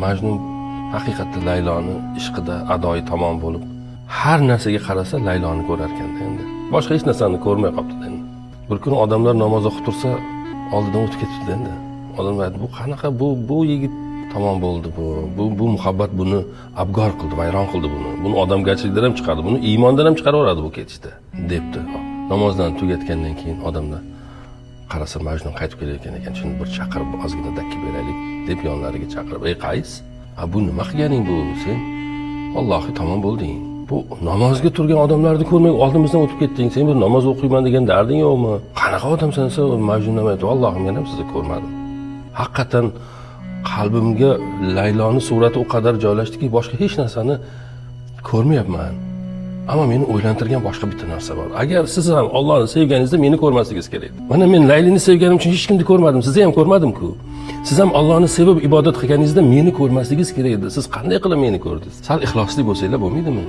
Majnun haqiqatda Layloni ishqida adoyi tomon bo'lib, har narsaga qarasa Layloni ko'rar ekanda endi. Boshqa hech narsani ko'rmay qolibdi endi. Bir kun odamlar namoz o'qib tursa, oldidan o'tib ketibdi endi. Odamlar aytdi, bu qanaqa bu yigit tamom bo'ldi bu muhabbat buni abgor qildi, vayron qildi buni. Buni odamgarchilikdan ham chiqardi, buni iymondan ham chiqaraveradi bu ketishda, debdi. Namozdan tugatgandan keyin odamlar qarasa Majnun qaytib kelayotgan ekan, shuni bir chaqirib ozgina dakki beraylik deb yonlariga chaqirib, "Ey Qays, bu nima qilganing bu? Sen Allohga tamom bo'lding. Bu namozga turgan odamlarni ko'rmay oldimizdan o'tib ketding. Sen bir namoz o'qiyman degan darding yo'qmi? Qanaqa odamsan sen?" Majnun aytdi, "Allohim, men ham sizni ko'rmadim. Haqiqatan qalbimga Layloni surati o qadar joylashdiki, boshqa hech narsani ko'rmayapman. Ammo meni o'ylantirgan boshqa bitta narsa bor. Agar siz ham Allohni sevganingizda meni ko'rmasligingiz kerak. Mana men Laylini sevganim uchun hech kimni ko'rmadim, sizni ham ko'rmadim-ku. Siz ham Allohni sevib ibodat qilganingizda meni ko'rmasligingiz kerak edi. Siz qanday qilib meni ko'rdingiz? Sal ixlosli bo'lsanglar bo'lmaydimi?"